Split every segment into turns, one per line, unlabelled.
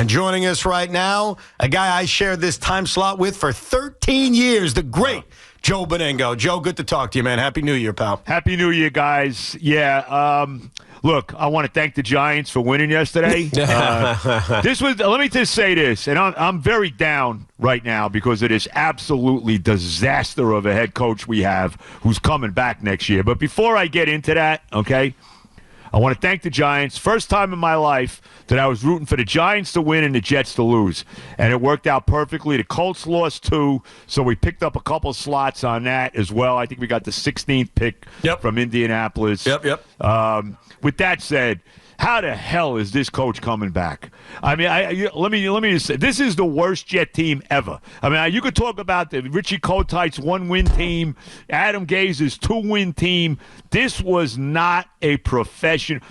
And joining us right now, a guy I shared this time slot with for 13 years, the great Joe Benigno. Joe, good to talk to you, man. Happy New Year, pal.
Happy New Year, guys. Yeah, look, I want to thank the Giants for winning yesterday. Let me just say this, and I'm very down right now because it is absolutely disaster of a head coach we have who's coming back next year. But before I get into that, okay, I want to thank the Giants. First time in my life that I was rooting for the Giants to win and the Jets to lose. And it worked out perfectly. The Colts lost 2, so we picked up a couple slots on that as well. I think we got the 16th pick from Indianapolis.
Yep.
With that said, how the hell is this coach coming back? I mean, let me just say, this is the worst Jet team ever. I mean, you could talk about the Richie Kotite's 1-win team, Adam Gaze's 2-win team. This was not a professional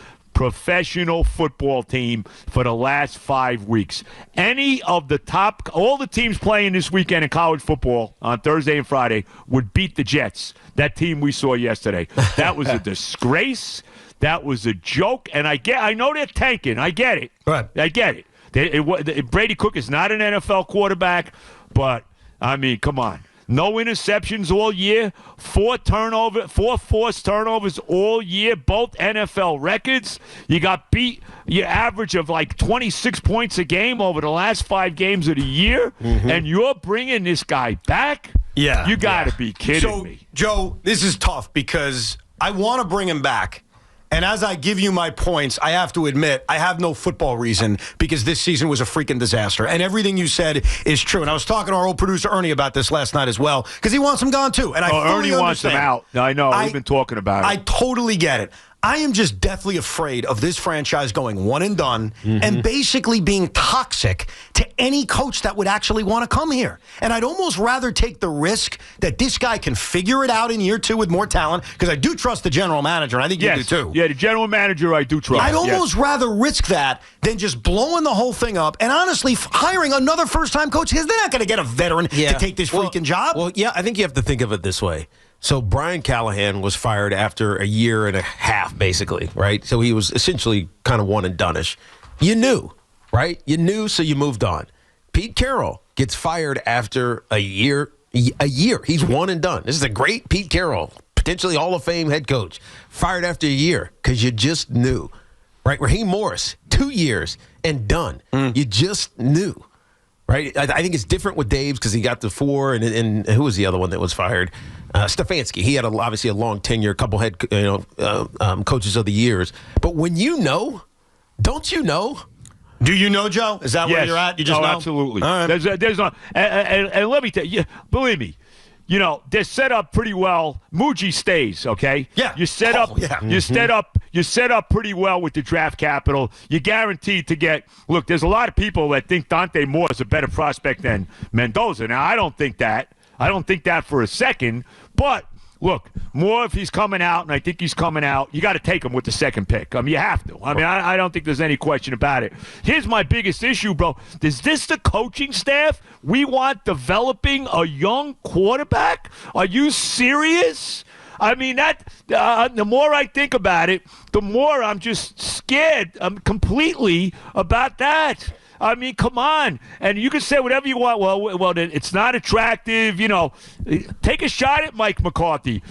football team for the last 5 weeks. Any of the all the teams playing this weekend in college football on Thursday and Friday would beat the Jets, that team we saw yesterday. That was a disgrace. That was a joke, and I know they're tanking. I get it.
Right.
I get it. Brady Cook is not an NFL quarterback, but, I mean, come on. No interceptions all year, 4 forced turnovers all year, both NFL records. You got beat, your average of like 26 points a game over the last 5 games of the year, and you're bringing this guy back?
Yeah.
You got to be kidding me.
Joe, this is tough because I want to bring him back. And as I give you my points, I have to admit, I have no football reason because this season was a freaking disaster. And everything you said is true. And I was talking to our old producer, Ernie, about this last night as well because he wants him gone, too. And I fully
Ernie wants him out. I know. We've been talking about it.
I totally get it. I am just deathly afraid of this franchise going one and done and basically being toxic to any coach that would actually want to come here. And I'd almost rather take the risk that this guy can figure it out in year 2 with more talent because I do trust the general manager, and I think you do too.
Yeah, the general manager I do trust.
I'd almost rather risk that than just blowing the whole thing up and honestly hiring another first-time coach because they're not going to get a veteran to take this freaking job.
Well, yeah, I think you have to think of it this way. So Brian Callahan was fired after a year and a half, basically, right? So he was essentially kind of one and done-ish. You knew, right? You knew, so you moved on. Pete Carroll gets fired after a year. He's one and done. This is a great Pete Carroll, potentially Hall of Fame head coach, fired after a year because you just knew, right? Raheem Morris, 2 years and done. You just knew. Right, I think it's different with Dave's because he got the 4, and who was the other one that was fired? Stefanski. He had obviously a long tenure, a couple head coaches of the years. But when you know, don't you know?
Do you know, Joe? Is that where you're at? You just know?
Absolutely.
All right.
There's no, and let me tell you, believe me. You know, they're set up pretty well. Muji stays, okay?
Yeah.
You set up you set up pretty well with the draft capital. You're guaranteed to get look, there's a lot of people that think Dante Moore is a better prospect than Mendoza. Now, I don't think that. I don't think that for a second, but look, Moore, if he's coming out, and I think he's coming out, you got to take him with the second pick. I mean, you have to. I mean, I don't think there's any question about it. Here's my biggest issue, bro. Is this the coaching staff we want developing a young quarterback? Are you serious? I mean, the more I think about it, the more I'm just scared completely about that. I mean, come on. And you can say whatever you want. Well, it's not attractive. You know, take a shot at Mike McCarthy.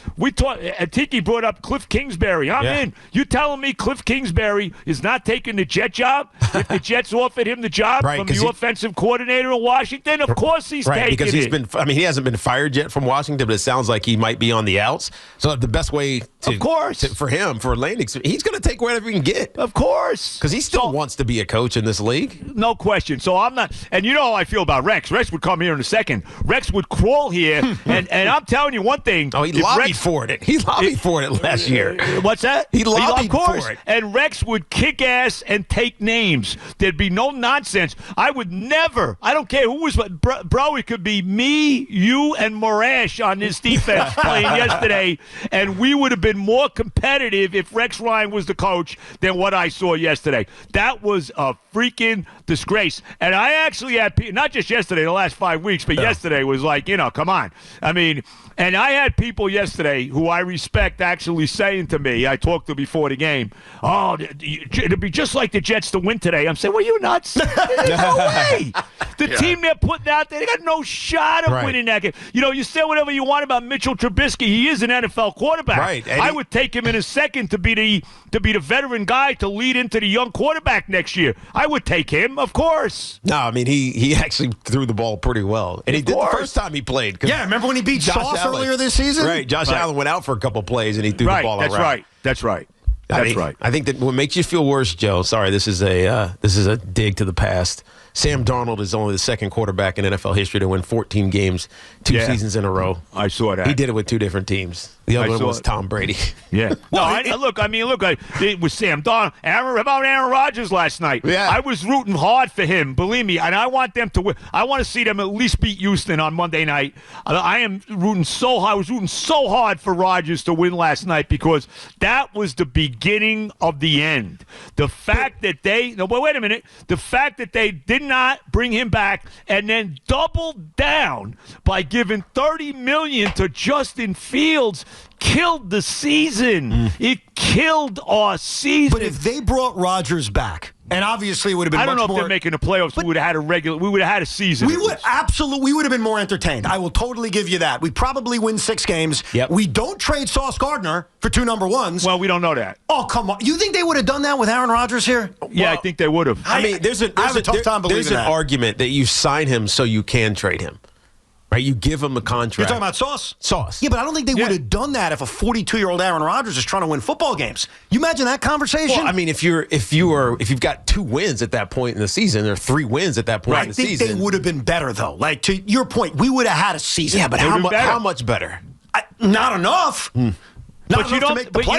Tiki brought up Cliff Kingsbury. I'm in. You telling me Cliff Kingsbury is not taking the Jet job? If the Jets offered him the job from the offensive coordinator in Washington, of course he's taking
because he hasn't been fired yet from Washington, but it sounds like he might be on the outs. So the best way for landing, he's going to take whatever he can get.
Of course.
Because he still wants to be a coach in this league.
No question. So I'm not, and you know how I feel about Rex. Rex would come here in a second. Rex would crawl here, and I'm telling you one thing.
Oh, he lobbied for it. He lobbied for it last year.
What's that?
He lobbied for it.
And Rex would kick ass and take names. There'd be no nonsense. I would never, I don't care who was, bro, it could be me, you, and Morash on this defense playing yesterday, and we would have been more competitive if Rex Ryan was the coach than what I saw yesterday. That was a freaking disgrace. disgrace. And I actually had people, not just yesterday, the last 5 weeks, but yesterday was like, come on. I mean, and I had people yesterday who I respect actually saying to me, I talked to before the game, oh, it'd be just like the Jets to win today. I'm saying, well, you nuts? There's no way. The team they're putting out there, they got no shot of winning that game. You say whatever you want about Mitchell Trubisky. He is an NFL quarterback.
Right.
I would take him in a second to be the veteran guy to lead into the young quarterback next year. I would take him, of course.
No, I mean, he actually threw the ball pretty well. And he did the first time he played.
Yeah, remember when he beat Sauce earlier this season?
Right. Josh Allen went out for a couple plays, and he threw the ball around.
That's right.
I think that what makes you feel worse, Joe, sorry, this is a dig to the past. Sam Darnold is only the second quarterback in NFL history to win 14 games, two seasons in a row.
I saw that.
He did it with two different teams. The other one was Tom Brady.
Yeah. It was Sam Darnold. How about Aaron Rodgers last night?
Yeah.
I was rooting hard for him, believe me, and I want them to win. I want to see them at least beat Houston on Monday night. I was rooting so hard for Rodgers to win last night because that was the beginning of the end. The fact that wait a minute. The fact that they did not bring him back and then doubled down by giving $30 million to Justin Fields killed the season. It killed our season.
But if they brought Rodgers back, and obviously it would have been
I don't
much
know if
more,
they're making the playoffs. We would have had a season.
We would have been more entertained. I will totally give you that. We probably win 6 games.
Yep.
We don't trade Sauce Gardner for 2 number ones.
Well, we don't know that.
Oh, come on. You think they would have done that with Aaron Rodgers here?
Yeah, I think they would have.
I mean, there's a tough time believing that. There's an argument that you sign him so you can trade him. Right, you give him a contract.
You're talking about Sauce?
Sauce.
Yeah, but I don't think they would have done that if a 42-year-old Aaron Rodgers is trying to win football games. You imagine that conversation?
Well, I mean, if you've got 2 wins at that point in the season, or 3 wins at that point in the season,
I think they would have been better though. Like to your point, we would have had a season.
Yeah, but how much better?
Not enough.
But you know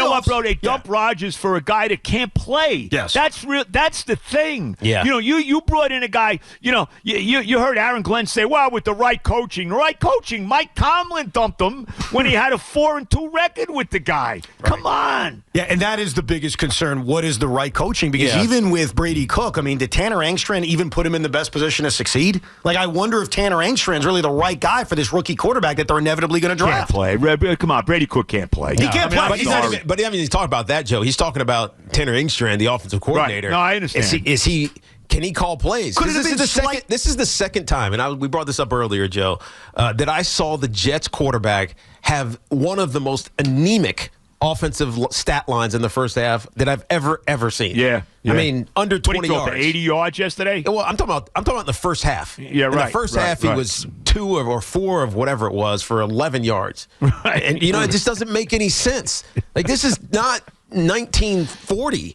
what, bro? They dump Rodgers for a guy that can't play.
Yes,
that's real. That's the thing.
Yeah.
You brought in a guy. You heard Aaron Glenn say, "Well, with the right coaching, Mike Tomlin dumped him when he had a 4-2 record with the guy. Right. Come on."
Yeah, and that is the biggest concern. What is the right coaching? Because even with Brady Cook, I mean, did Tanner Engstrand even put him in the best position to succeed? Like, I wonder if Tanner Engstrand's really the right guy for this rookie quarterback that they're inevitably going to draft.
Can't play. Come on, Brady Cook can't play.
He can't play.
But he's talking about that, Joe. He's talking about Tanner Engstrand, the offensive coordinator.
Right. No, I understand.
Can he call plays? This is the second time, and we brought this up earlier, Joe, that I saw the Jets quarterback have one of the most anemic offensive stat lines in the first half that I've ever seen.
Yeah.
I mean, under 20 yards.
80 yards yesterday?
Well, I'm talking about the first half.
Yeah, right.
In the first half, he was 2 or 4 of whatever it was for 11 yards. Right. And, it just doesn't make any sense. Like, this is not 1940.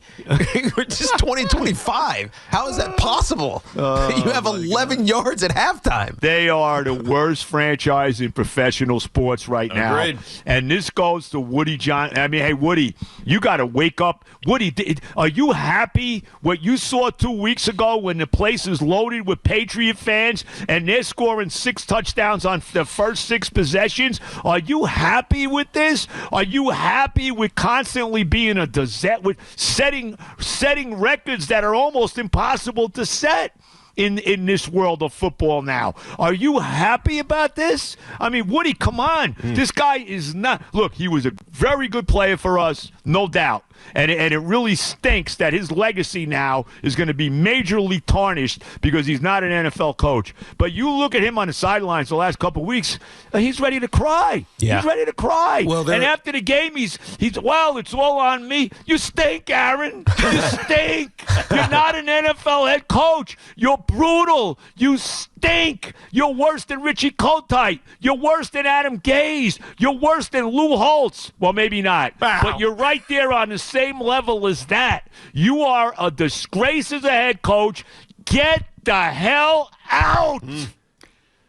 We're just 2025. How is that possible? You have 11 yards at halftime.
They are the worst franchise in professional sports right now.
Agreed.
And this goes to Woody John. I mean, hey, Woody, you got to wake up. Woody, are you happy what you saw 2 weeks ago when the place is loaded with Patriot fans and they're scoring 6 touchdowns on the first 6 possessions? Are you happy with this? Are you happy with constantly being a disaster, with setting records that are almost impossible to set in this world of football now? Are you happy about this? I mean, Woody, come on. This guy is not. Look, he was a very good player for us, no doubt. And it really stinks that his legacy now is going to be majorly tarnished because he's not an NFL coach. But you look at him on the sidelines the last couple of weeks, he's ready to cry.
Yeah.
He's ready to cry.
Well,
and after the game, he's well, it's all on me. You stink, Aaron. You stink. You're not an NFL head coach. You're brutal. You stink. You're worse than Richie Kotite. You're worse than Adam Gase. You're worse than Lou Holtz. Well, maybe not.
Wow.
But you're right there on the same level as that. You are a disgrace as a head coach. Get the hell out.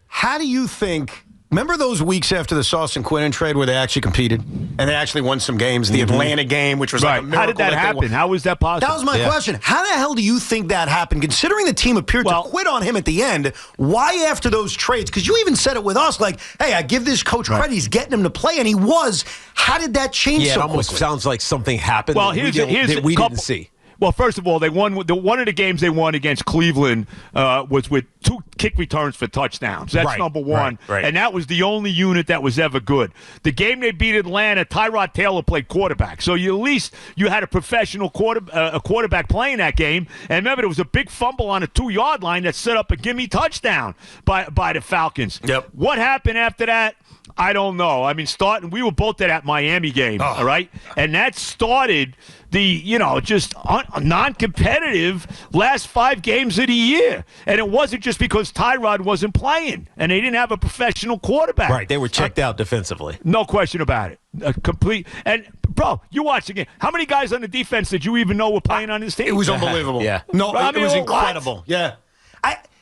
How do you think? Remember those weeks after the Sauce and Quinnen trade where they actually competed and they actually won some games? The Atlanta game, which was like a miracle.
How did that happen? How was that possible?
That was my question. How the hell do you think that happened? Considering the team appeared to quit on him at the end, why after those trades? Because you even said it with us, like, hey, I give this coach credit. He's getting him to play, and he was. How did that change so quickly?
It almost sounds like something happened
Well,
that we didn't see.
Well, first of all, they won. One of the games they won against Cleveland was with 2 kick returns for touchdowns. That's number one.
Right.
And that was the only unit that was ever good. The game they beat Atlanta, Tyrod Taylor played quarterback. So at least you had a professional quarterback playing that game. And remember, there was a big fumble on a 2-yard line that set up a gimme touchdown by the Falcons.
Yep.
What happened after that? I don't know. I mean, we were both at that Miami game, all right? And that started the, just non-competitive last 5 games of the year. And it wasn't just because Tyrod wasn't playing and they didn't have a professional quarterback.
Right, they were checked out defensively.
No question about it. Complete. And, bro, you watch the game. How many guys on the defense did you even know were playing on this team?
It was unbelievable.
Yeah.
No, it was incredible.
What?
Yeah.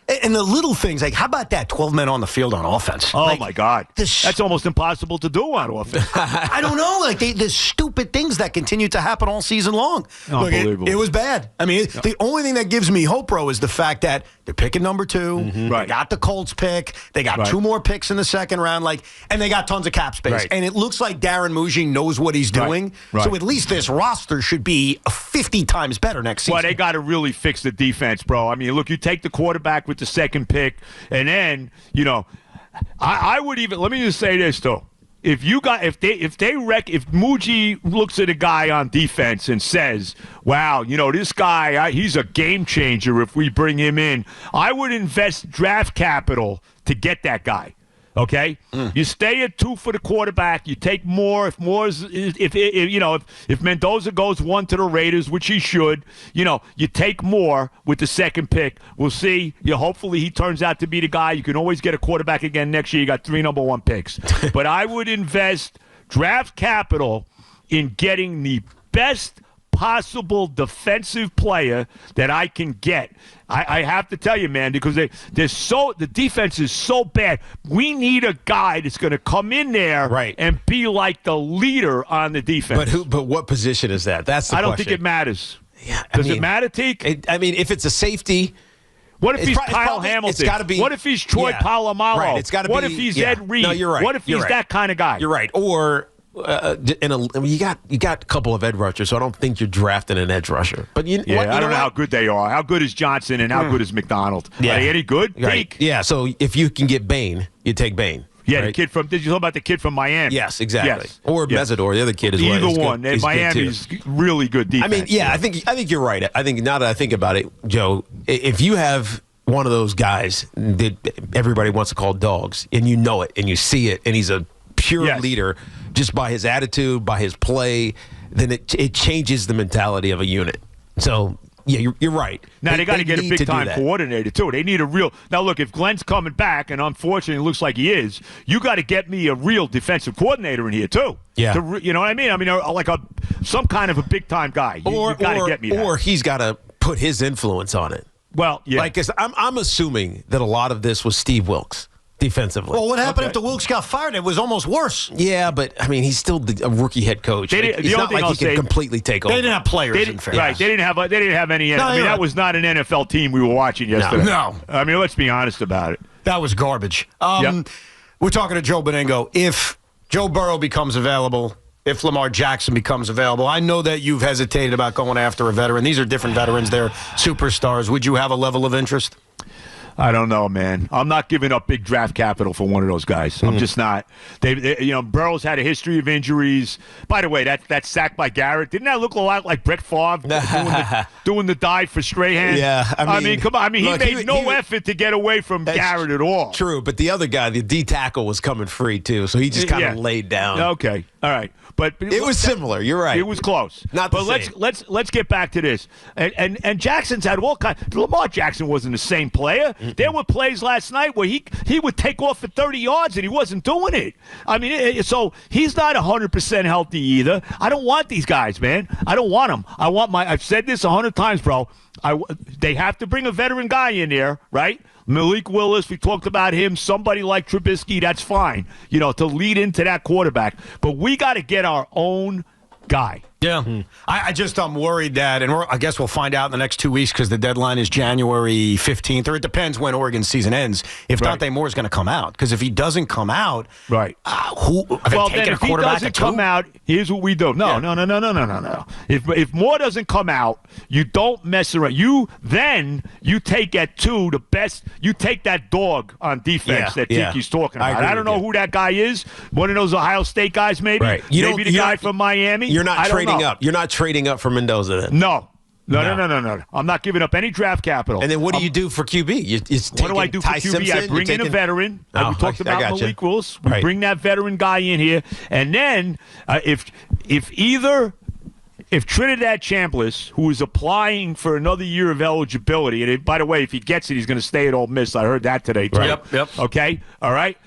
And the little things, like, how about that 12 men on the field on offense?
Oh, my God. That's almost impossible to do on offense.
I don't know. Like, the stupid things that continue to happen all season long.
Unbelievable.
Look, it was bad. I mean, the only thing that gives me hope, bro, is the fact that they're picking number 2.
Mm-hmm. Right.
They got the Colts pick. They got 2 more picks in the second round. And they got tons of cap space.
Right.
And it looks like Darren Mugin knows what he's doing.
Right.
So at least this roster should be 50 times better next season.
Well, they got to really fix the defense, bro. I mean, look, you take the quarterback with the second pick, and then, I would even, let me just say this, though. If Muji looks at a guy on defense and says, wow, this guy, he's a game changer if we bring him in, I would invest draft capital to get that guy. Okay, you stay at 2 for the quarterback. You take more if Mendoza goes 1 to the Raiders, which he should. You take more with the second pick. We'll see. Hopefully he turns out to be the guy. You can always get a quarterback again next year. You got 3 number 1 picks, but I would invest draft capital in getting the best possible defensive player that I can get. I have to tell you, man, because the defense is so bad. We need a guy that's going to come in there and be like the leader on the defense.
But what position is that? That's the question.
I don't think it matters.
Yeah,
Does it matter, Teak?
If it's a safety.
What if he's Kyle Hamilton?
It's got to be.
What if he's Troy Polamalu?
Right, it's got to be.
What if he's Ed Reed?
No, you're right.
What if he's that kind of guy?
You're right. Or you got a couple of edge rushers, so I don't think you're drafting an edge rusher. But I
don't know how good they are. How good is Johnson and how good is McDonald? Are they any good?
Right. Yeah. So if you can get Bain, you take Bain.
Yeah, right? Did you talk about the kid from Miami?
Yes, exactly. Yes. Or Mesidor, the other kid as well.
Either one. Miami's really good defense.
I mean, I think you're right. I think now that I think about it, Joe, if you have one of those guys that everybody wants to call dogs, and you know it, and you see it, and he's a pure leader just by his attitude, by his play, then it changes the mentality of a unit. So, yeah, you're right.
Now, they got to get a big-time coordinator, too. They need a real – now, look, if Glenn's coming back, and unfortunately it looks like he is, you got to get me a real defensive coordinator in here, too.
Yeah.
You know what I mean? I mean, like some kind of a big-time guy. You got to get me that.
Or he's got to put his influence on it.
Well, yeah.
Like, 'cause I'm assuming that a lot of this was Steve Wilks. Defensively.
Well, what happened after Wilks got fired? It was almost worse.
Yeah, but I mean, he's still a rookie head coach. It's not like he can completely take over.
They didn't have players.
Right? They didn't have any. That was not an NFL team we were watching yesterday.
No.
I mean, let's be honest about it.
That was garbage. We're talking to Joe Benigno. If Joe Burrow becomes available, if Lamar Jackson becomes available, I know that you've hesitated about going after a veteran. These are different veterans. They're superstars. Would you have a level of interest?
I don't know, man. I'm not giving up big draft capital for one of those guys. I'm just not. Burrow's had a history of injuries. By the way, that sack by Garrett, didn't that look a lot like Brett Favre doing the dive for Strahan?
Yeah,
I mean, come on. I mean, he made no effort to get away from Garrett at all.
True, but the other guy, the D tackle, was coming free too, so he just kind of laid down.
Okay, all right. But
it was similar. You're right.
It was close.
Not the
same. Let's get back to this. And Jackson's had all kinds. Lamar Jackson wasn't the same player. There were plays last night where he would take off for 30 yards and he wasn't doing it. I mean, so he's not 100% healthy either. I don't want these guys, man. I don't want them. I've said this 100 times, bro. They have to bring a veteran guy in there, right? Malik Willis, we talked about him. Somebody like Trubisky, that's fine, to lead into that quarterback. But we got to get our own guy.
Yeah. I'm worried that, and I guess we'll find out in the next 2 weeks because the deadline is January 15th, or it depends when Oregon's season ends, if Dante Moore is going to come out. Because if he doesn't come out,
right?
Who are they taking a quarterback?
If he doesn't come out, here's what we do. No. If Moore doesn't come out, you don't mess around. You take at 2 the best. You take that dog on defense that Tiki's talking about. I don't know who that guy is. One of those Ohio State guys, maybe.
Right.
Maybe the guy from Miami.
You're not trading up. You're not trading up for Mendoza then.
No. I'm not giving up any draft capital.
And then what do you do for QB?
What do I do for QB?
Simpson,
I bring in a veteran. We talked about Malik Willis. We bring that veteran guy in here. And then if Trinidad Chambliss, who is applying for another year of eligibility, and by the way, if he gets it, he's going to stay at Ole Miss. I heard that today, too.
Right.
Yep.
Okay? All right?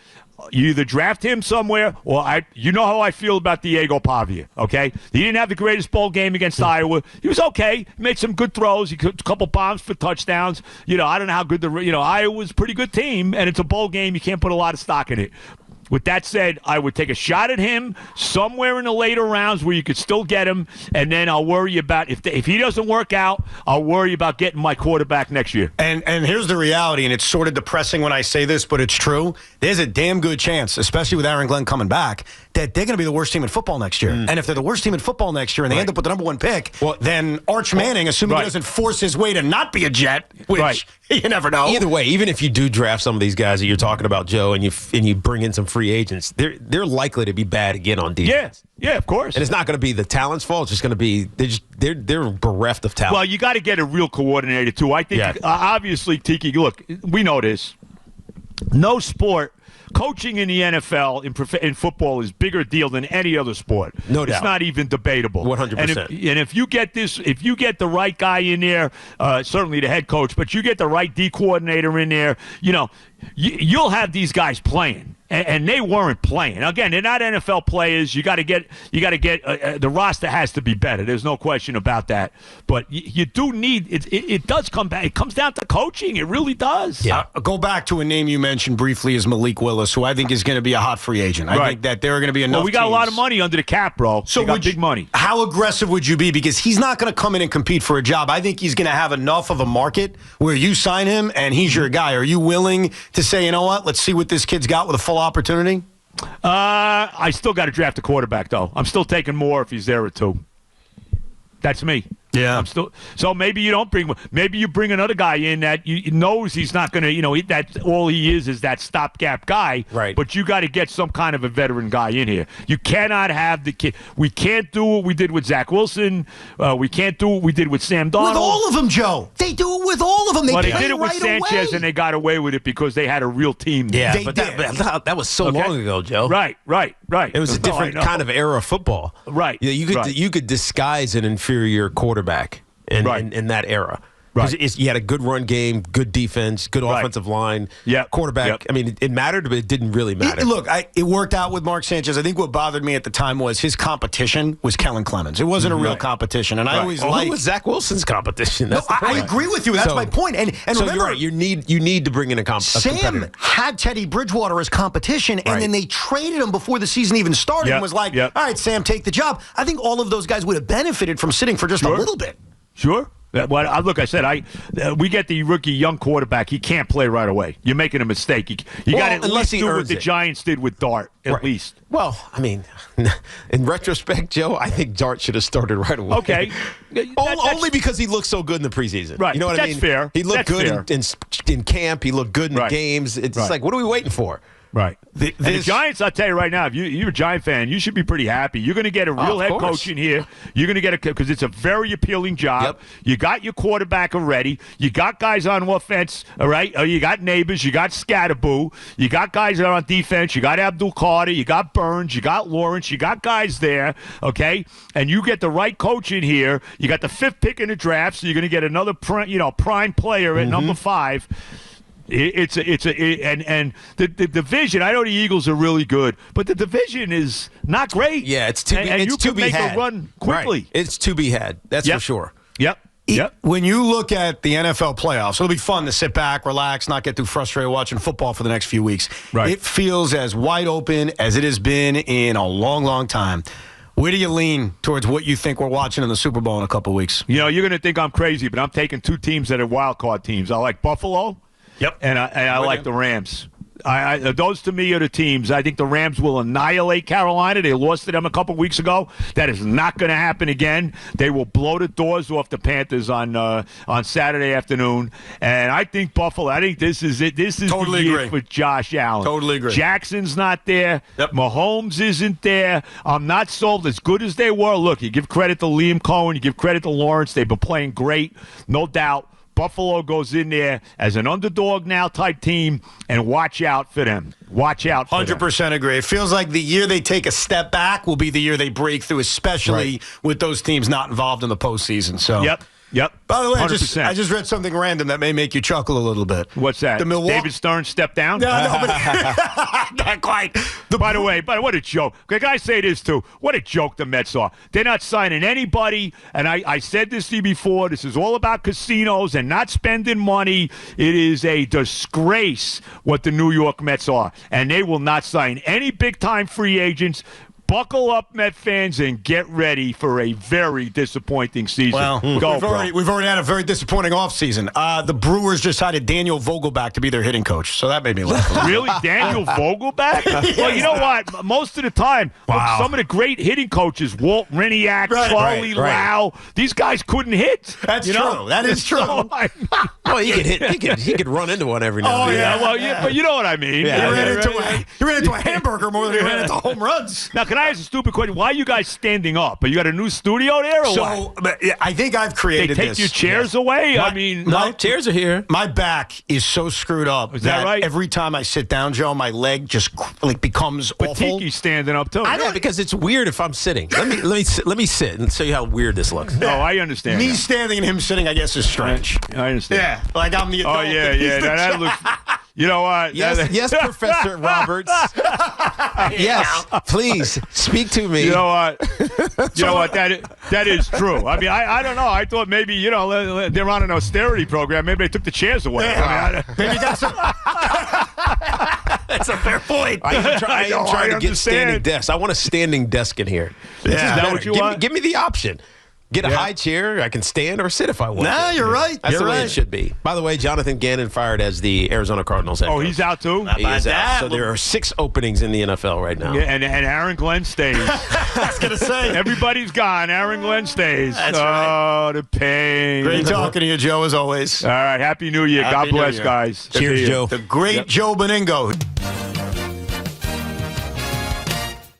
You either draft him somewhere, or you know how I feel about Diego Pavia, okay? He didn't have the greatest bowl game against Iowa. He was okay. He made some good throws. He took a couple bombs for touchdowns. I don't know how good Iowa's a pretty good team, and it's a bowl game. You can't put a lot of stock in it. With that said, I would take a shot at him somewhere in the later rounds where you could still get him, and then I'll worry about if he doesn't work out, I'll worry about getting my quarterback next year.
And here's the reality, and it's sort of depressing when I say this, but it's true. There's a damn good chance, especially with Aaron Glenn coming back, that they're going to be the worst team in football next year. And if they're the worst team in football next year and they end up with the number 1 pick, then Arch Manning, assuming he doesn't force his way to not be a Jet, which you never know.
Either way, even if you do draft some of these guys that you're talking about, Joe, and you bring in some free agents, they're likely to be bad again on defense.
Yeah, of course.
And it's not going to be the talent's fault. It's just going to be they're bereft of talent.
Well, you got to get a real coordinator too. I think obviously, Tiki. Look, we know this. No sport. Coaching in the NFL in football is bigger deal than any other sport.
No doubt.
It's not even debatable.
100%.
And if you get the right guy in there, certainly the head coach, but you get the right D coordinator in there, you'll have these guys playing. And they weren't playing. Again, they're not NFL players. You got to get the roster has to be better. There's no question about that. But you do need it. It does come back. It comes down to coaching. It really does.
Yeah. Go back to a name you mentioned briefly as Malik Willis, who I think is going to be a hot free agent. I think that there are going to be enough.
Well, we got a lot of money under the cap, bro. So we got big money.
How aggressive would you be? Because he's not going to come in and compete for a job. I think he's going to have enough of a market where you sign him and he's your guy. Are you willing to say, you know what? Let's see what this kid's got with a full opportunity?
I still got to draft a quarterback, though. I'm still taking Moore if he's there at 2. That's me.
Yeah.
So maybe you don't bring. Maybe you bring another guy in that knows he's not going to. That all he is that stopgap guy.
Right.
But you got to get some kind of a veteran guy in here. You cannot have the kid. We can't do what we did with Zach Wilson. We can't do what we did with Sam Darnold.
With all of them, Joe. They do it with all of them. They
did it with Sanchez, and they got away with it because they had a real team.
Yeah,
they
but
did.
that was so long ago, Joe.
Right.
It was a different kind of era of football.
Right.
You could disguise an inferior quarterback in that era. Because you had a good run game, good defense, good offensive line, quarterback. Yep. I mean, it mattered, but it didn't really matter.
It worked out with Mark Sanchez. I think what bothered me at the time was his competition was Kellen Clemens. It wasn't a real competition, and I always
who was Zach Wilson's competition?
I agree with you. That's my point. And
so
remember,
you're right. You need to bring in a competitor.
Sam had Teddy Bridgewater as competition, and then they traded him before the season even started and was like, all right, Sam, take the job. I think all of those guys would have benefited from sitting for just a little bit.
Sure. Look, I said we get the rookie young quarterback. He can't play right away. You're making a mistake. You got to at least do what the Giants did with Dart, at least.
Well, I mean, in retrospect, Joe, I think Dart should have started right away.
Okay.
Only because he looked so good in the preseason.
Right.
You know what I mean?
That's fair.
He looked good in camp. He looked good in the games. It's like, what are we waiting for?
Right. The Giants, I'll tell you right now, if you're a Giant fan, you should be pretty happy. You're going to get a real head coach in here. You're going to get because it's a very appealing job.
Yep.
You got your quarterback already. You got guys on offense, all right? You got Neighbors. You got Scatterboo. You got guys that are on defense. You got Abdul Carter. You got Burns. You got Lawrence. You got guys there, okay? And you get the right coach in here. You got the 5th pick in the draft, so you're going to get another prime player at number 5. And the division. I know the Eagles are really good, but the division is not great.
Yeah, it's to be
make
had.
a run quickly.
Right. It's to be had. That's for sure.
Yep.
When you look at the NFL playoffs, it'll be fun to sit back, relax, not get too frustrated watching football for the next few weeks.
Right.
It feels as wide open as it has been in a long, long time. Where do you lean towards what you think we're watching in the Super Bowl in a couple weeks?
You know, you're going to think I'm crazy, but I'm taking two teams that are wild card teams. I like Buffalo.
Yep.
And I like the Rams. Those to me are the teams. I think the Rams will annihilate Carolina. They lost to them a couple weeks ago. That is not going to happen again. They will blow the doors off the Panthers on Saturday afternoon. And I think Buffalo. I think this is it. This is
Totally
the year
agree.
for Josh Allen.
Totally agree.
Jackson's not there.
Yep.
Mahomes isn't there. I'm not sold as good as they were. Look, you give credit to Liam Cohen. You give credit to Lawrence. They've been playing great, no doubt. Buffalo goes in there as an underdog now type team, and watch out for them. Watch out for them.
100% agree. It feels like the year they take a step back will be the year they break through, especially with those teams not involved in the postseason. So.
Yep.
By the way,
100%.
I just read something random that may make you chuckle a little bit.
What's that?
The Milwaukee.
David Stern stepped down?
No, but not quite.
By the way, what a joke. The guy say this too. What a joke the Mets are. They're not signing anybody, and I said this to you before. This is all about casinos and not spending money. It is a disgrace what the New York Mets are, and they will not sign any big-time free agents. Buckle up, Met fans, and get ready for a very disappointing season.
Well, we've already had a very disappointing offseason. The Brewers just hired Daniel Vogelback to be their hitting coach, so that made me laugh.
Really? Daniel Vogelback? Well, you know what? Most of the time, look, some of the great hitting coaches, Walt Reniak, Charlie Lau, these guys couldn't hit.
That's true. That is true.
Well, he could hit. He could run into one every now and then.
But you know what I mean.
Yeah, he ran into a hamburger more than he ran into home runs.
Now, can I ask a stupid question? Why are you guys standing up? Are you got a new studio there or what?
I think I've created
They take
this.
your chairs away? I mean...
No, chairs are here.
My back is so screwed up
Is that right?
every time I sit down, Joe, my leg just becomes
But
awful.
Tiki's standing up, too.
Yeah, because it's weird if I'm sitting. Let me sit and show you how weird this looks.
Oh, I understand.
Me
that.
standing and him sitting, I guess, is strange.
I understand.
Yeah, like I'm the adult.
Oh, yeah. That looks... You know what?
Yes, Professor Roberts. Yes, please speak to me.
You know what? That is true. I mean, I don't know. I thought maybe they're on an austerity program. Maybe they took the chairs away.
Maybe that's that's a fair point.
I am trying to get standing desks. I want a standing desk in here.
Is that what you want?
Give me the option. Get a high chair. I can stand or sit if I want.
Nah, you're right.
That's
You're
the way
right.
it should be. By the way, Jonathan Gannon fired as the Arizona Cardinals head coach.
He's out too?
He is out. So there are 6 openings in the NFL right now.
Yeah, and Aaron Glenn stays.
I was going to say.
Everybody's gone. Aaron Glenn stays.
That's right.
The pain.
Great talking to you, Joe, as always.
All right. Happy New Year.
Happy
God
New
bless,
Year.
guys.
Cheers, Joe.
The great Joe Benigno.